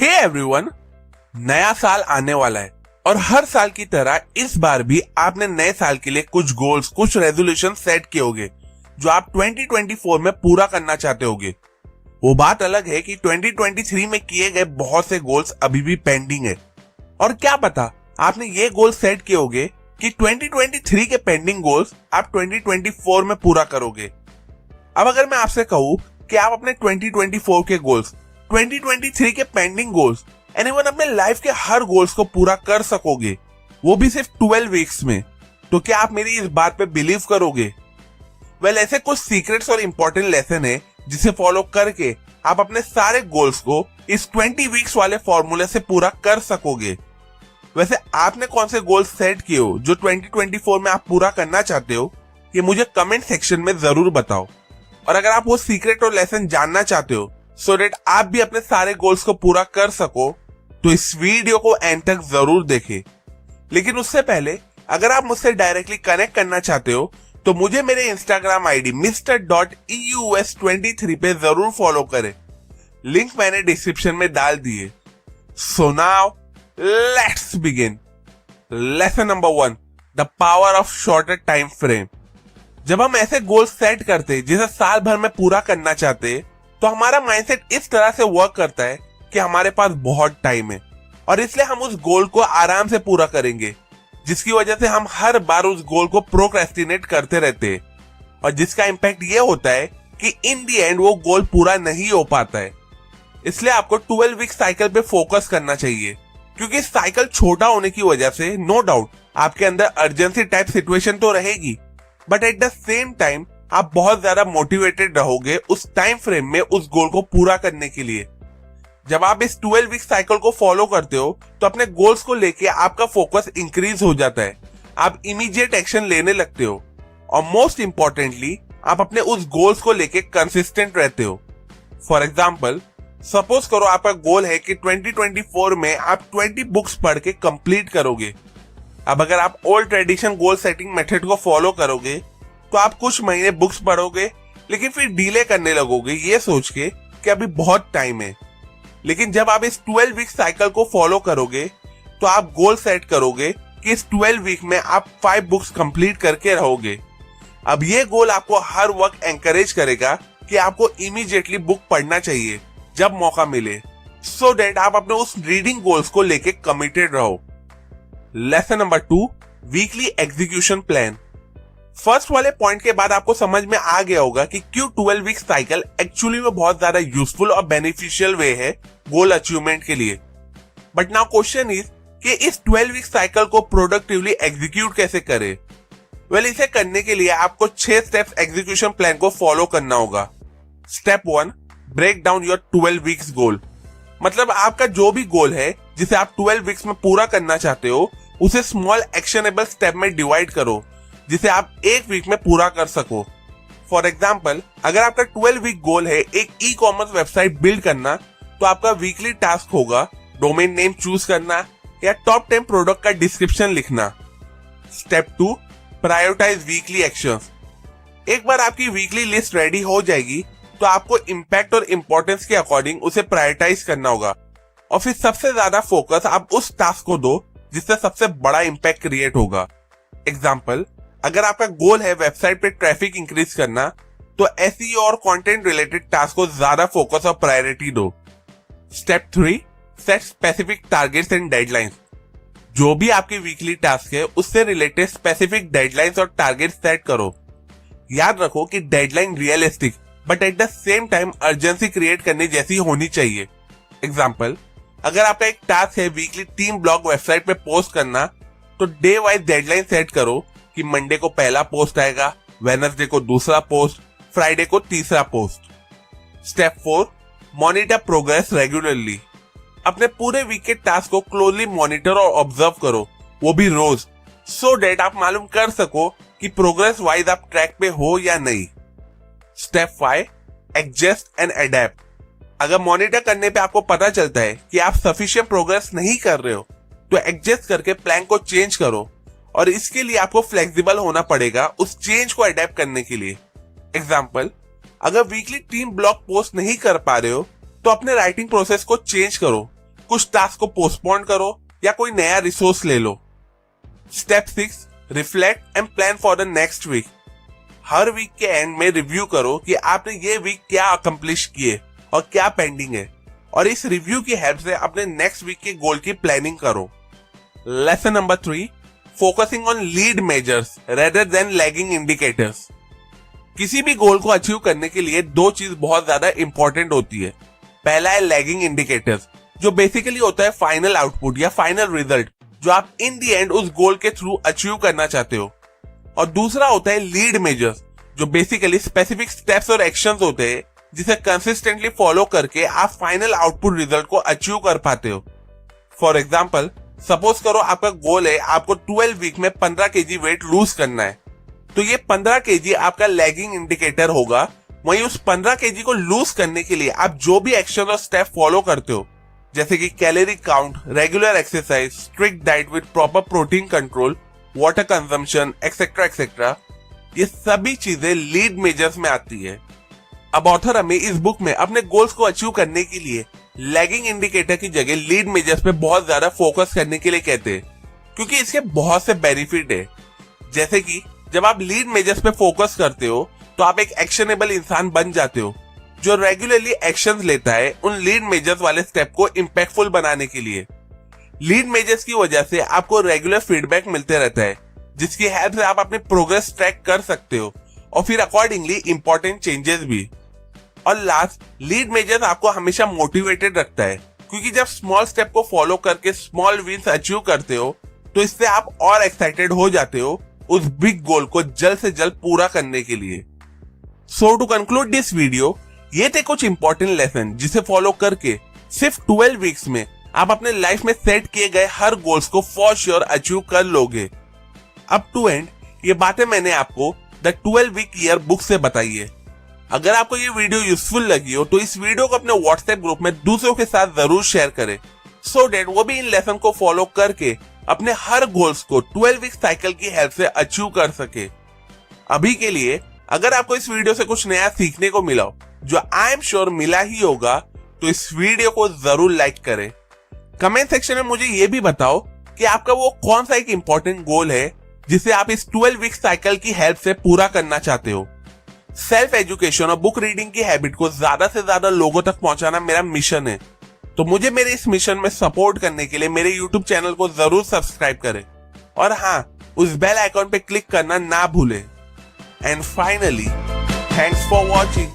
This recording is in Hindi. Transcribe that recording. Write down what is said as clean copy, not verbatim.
हे एवरीवन, नया साल आने वाला है और हर साल की तरह इस बार भी आपने नए साल के लिए कुछ गोल्स, कुछ रेजोल्यूशन सेट किए होंगे जो आप 2024 में पूरा करना चाहते होंगे। वो बात अलग है कि 2023 में किए गए बहुत से गोल्स अभी भी पेंडिंग है और क्या पता आपने ये गोल सेट किए होंगे कि 2023 के पेंडिंग गोल्स आप 2024 में पूरा करोगे। अब अगर मैं आपसे कहूँ कि आप अपने 2024 के गोल्स, 2023 के पेंडिंग गोल्स, एनीवन अपने लाइफ के हर गोल्स को पूरा कर सकोगे, वो भी सिर्फ 12 वीक्स में, तो क्या आप मेरी इस बात पे बिलीव करोगे? वेल, ऐसे कुछ सीक्रेट्स और इंपॉर्टेंट लेसन है जिसे फॉलो करके आप अपने सारे गोल्स को इस 20 वीक्स वाले फॉर्मूले से पूरा कर सकोगे। वैसे आपने कौन से गोल्स सेट किए हो जो 2024 में आप पूरा करना चाहते हो, ये मुझे कमेंट सेक्शन में जरूर बताओ। और अगर आप वो सीक्रेट और लेसन जानना चाहते हो सो दैट आप भी अपने सारे गोल्स को पूरा कर सको, तो इस वीडियो को एंड तक जरूर देखें। लेकिन उससे पहले अगर आप मुझसे डायरेक्टली कनेक्ट करना चाहते हो तो मुझे मेरे इंस्टाग्राम आईडी Mr.EUS23 पे जरूर फॉलो करें। लिंक मैंने डिस्क्रिप्शन में डाल दिए। So now let's begin. Lesson number 1, the power of shorter time frame. जब हम ऐसे गोल सेट करते जिसे साल भर में पूरा करना चाहते, तो हमारा माइंडसेट इस तरह से वर्क करता है कि हमारे पास बहुत टाइम है और इसलिए हम उस गोल को आराम से पूरा करेंगे, जिसकी वजह से हम हर बार उस गोल को प्रोक्रेस्टिनेट करते रहते हैं और जिसका इम्पैक्ट ये होता है कि इन दी एंड वो गोल पूरा नहीं हो पाता है। इसलिए आपको 12 वीक साइकिल पे फोकस करना चाहिए, क्योंकि साइकिल छोटा होने की वजह से नो डाउट आपके अंदर अर्जेंसी टाइप सिचुएशन तो रहेगी, but at the same time आप बहुत ज्यादा मोटिवेटेड रहोगे उस टाइम फ्रेम में उस गोल को पूरा करने के लिए। जब आप इस 12 वीक साइकिल को फॉलो करते हो तो अपने गोल्स को लेके आपका फोकस इंक्रीज हो जाता है, आप इमीडिएट एक्शन लेने लगते हो और मोस्ट इंपॉर्टेंटली आप अपने उस गोल्स को लेके कंसिस्टेंट रहते हो। फॉर एग्जाम्पल, सपोज करो आपका गोल है कि 2024 में आप 20 बुक्स पढ़ के कंप्लीट करोगे। अब अगर आप old tradition goal setting method को फॉलो करोगे तो आप कुछ महीने बुक्स पढ़ोगे, लेकिन फिर डिले करने लगोगे ये सोच के कि अभी बहुत टाइम है। लेकिन जब आप इस 12 वीक साइकिल को फॉलो करोगे तो आप गोल सेट करोगे कि इस 12 वीक में आप 5 बुक्स कंप्लीट करके रहोगे। अब ये गोल आपको हर वक्त एनकरेज करेगा कि आपको इमीडिएटली बुक पढ़ना चाहिए जब मौका मिले, सो दैट आप अपने उस रीडिंग गोल्स को लेके कमिटेड रहो। Lesson number 2, weekly execution plan. First वाले पॉइंट के बाद आपको समझ में आ गया होगा कि क्यों 12 वीक साइकिल एक्चुअली में बहुत ज्यादा यूजफुल और बेनिफिशियल वे है गोल अचीवमेंट के लिए। बट नाउ क्वेश्चन इज कि इस 12 वीक साइकिल को प्रोडक्टिवली एग्जीक्यूट कैसे करें? वेल, इसे करने के लिए आपको 6 स्टेप्स एग्जीक्यूशन प्लान को फॉलो करना होगा। Step 1, break down your 12 weeks goal. मतलब आपका जो भी गोल है जिसे आप 12 वीक्स में पूरा करना चाहते हो, उसे स्मॉल एक्शनेबल स्टेप में डिवाइड करो जिसे आप एक वीक में पूरा कर सको। फॉर एग्जाम्पल, अगर आपका 12 वीक गोल है एक ई कॉमर्स वेबसाइट बिल्ड करना, तो आपका वीकली टास्क होगा डोमेन नेम चूज करना या टॉप 10 प्रोडक्ट का डिस्क्रिप्शन लिखना। Step 2, prioritise weekly actions. एक बार आपकी वीकली लिस्ट रेडी हो जाएगी तो आपको इम्पैक्ट और इम्पोर्टेंस के अकॉर्डिंग उसे प्रायोरिटाइज करना होगा और फिर सबसे ज्यादा फोकस आप उस टास्क को दो जिससे सबसे बड़ा इम्पैक्ट क्रिएट होगा। एग्जाम्पल, अगर आपका गोल है वेबसाइट पे ट्रैफिक इंक्रीज करना, तो एसईओ और कंटेंट रिलेटेड टास्क को ज्यादा फोकस और प्रायोरिटी दो। Step 3, set specific targets and deadlines. जो भी आपकी वीकली टास्क है उससे रिलेटेड स्पेसिफिक डेडलाइंस और टारगेट सेट करो। याद रखो कि deadline realistic but at the same time urgency create करने जैसी होनी चाहिए। एग्जाम्पल, अगर आपका एक टास्क है वीकली 3 ब्लॉग वेबसाइट पे पोस्ट करना, तो डे वाइज डेडलाइन सेट करो कि मंडे को पहला पोस्ट आएगा, वेडनेसडे को दूसरा पोस्ट, फ्राइडे को तीसरा post. Step 4, monitor progress regularly. अपने पूरे वीक के टास्क को क्लोजली मॉनिटर और ऑब्जर्व करो, वो भी रोज, सो दैट आप मालूम कर सको कि प्रोग्रेस वाइज आप ट्रैक पे हो या नहीं। Step 5, adjust and adapt. अगर मॉनिटर करने पे आपको पता चलता है कि आप सफिशिएंट प्रोग्रेस नहीं कर रहे हो, तो एडजस्ट करके प्लान को चेंज करो और इसके लिए आपको फ्लेक्सिबल होना पड़ेगा उस चेंज को अडेप्ट करने के लिए। एग्जाम्पल, अगर वीकली 3 ब्लॉग पोस्ट नहीं कर पा रहे हो तो अपने राइटिंग प्रोसेस को चेंज करो कुछ टास्क को पोस्टपोन करो या कोई नया रिसोर्स ले लो। Step 6, reflect and plan for the next week. हर वीक के एंड में रिव्यू करो कि आपने ये वीक क्या अकम्प्लिश किए और क्या पेंडिंग है, और इस रिव्यू की हेल्प से अपने नेक्स्ट वीक के गोल की प्लानिंग करो। Lesson number 3, focusing on lead measures rather than lagging indicators. किसी भी गोल को अचीव करने के लिए दो चीज बहुत ज्यादा इंपॉर्टेंट होती है। पहला है लैगिंग इंडिकेटर्स, जो बेसिकली होता है फाइनल आउटपुट या फाइनल रिजल्ट जो आप इन दी एंड उस गोल के थ्रू अचीव करना चाहते हो। और दूसरा होता है लीड मेजर्स, जो बेसिकली स्पेसिफिक स्टेप्स और एक्शंस होते हैं जिसे कंसिस्टेंटली फॉलो करके आप फाइनल आउटपुट रिजल्ट को अचीव कर पाते हो। फॉर एग्जाम्पल, सपोज करो आपका गोल है आपको 12 वीक में 15 केजी वेट लूज करना है, तो ये 15 केजी आपका लैगिंग इंडिकेटर होगा। वहीं उस 15 केजी को लूज करने के लिए आप जो भी एक्शन और स्टेप फॉलो करते हो, जैसे कि calorie count, regular exercise, strict diet with proper protein control, water consumption etcetera etcetera, ये सभी चीजें लीड मेजर्स में आती है। अब ऑथर हमें इस बुक में अपने गोल्स को अचीव करने के लिए लैगिंग इंडिकेटर की जगह लीड मेजर्स पे बहुत ज्यादा फोकस करने के लिए कहते हैं, क्योंकि इसके बहुत से बेनिफिट है। जैसे कि जब आप लीड मेजर्स पे फोकस करते हो तो आप एक एक्शनेबल इंसान बन जाते हो जो रेगुलरली एक्शंस लेता है उन लीड मेजर्स वाले स्टेप को इंपैक्टफुल बनाने के लिए। लीड मेजर्स की वजह से आपको रेगुलर फीडबैक मिलते रहता है, जिसकी हेल्प से आप अपनी प्रोग्रेस ट्रैक कर सकते हो और फिर अकॉर्डिंगली इंपॉर्टेंट चेंजेस भी। और लास्ट, लीड मेजर्स आपको हमेशा मोटिवेटेड रखता है, क्योंकि जब स्मॉल स्टेप को फॉलो करके स्मॉल विन्स अचीव करते हो तो इससे आप और एक्साइटेड हो जाते हो उस बिग गोल को जल्द से जल्द पूरा करने के लिए। सो टू कंक्लूड दिस वीडियो, ये थे कुछ इंपॉर्टेंट लेसन जिसे फॉलो करके सिर्फ 12 वीक्स में आप अपने लाइफ में सेट किए गए हर गोल्स को फॉर श्योर अचीव कर लोगे। अप टू एंड ये बातें मैंने आपको द 12 वीक ईयर बुक से बताई है। अगर आपको ये वीडियो यूजफुल लगी हो तो इस वीडियो को अपने व्हाट्सएप ग्रुप में दूसरों के साथ जरूर शेयर करें, सो दैट वो भी इन लेसन को फॉलो करके अपने हर गोल्स को 12 वीक साइकिल की हेल्प से अचीव कर सके। अभी के लिए अगर आपको इस वीडियो से कुछ नया सीखने को मिला हो, जो आई एम श्योर मिला ही होगा, तो इस वीडियो को जरूर लाइक करें। कमेंट सेक्शन में मुझे ये भी बताओ कि आपका वो कौन सा एक इंपॉर्टेंट गोल है जिसे आप इस 12 वीक साइकिल की हेल्प से पूरा करना चाहते हो। सेल्फ एजुकेशन और बुक रीडिंग की हैबिट को ज्यादा से ज्यादा लोगों तक पहुंचाना मेरा मिशन है, तो मुझे मेरे इस मिशन में सपोर्ट करने के लिए मेरे YouTube चैनल को जरूर सब्सक्राइब करें और हाँ, उस बेल आइकॉन पे क्लिक करना ना भूलें। And finally, thanks for watching.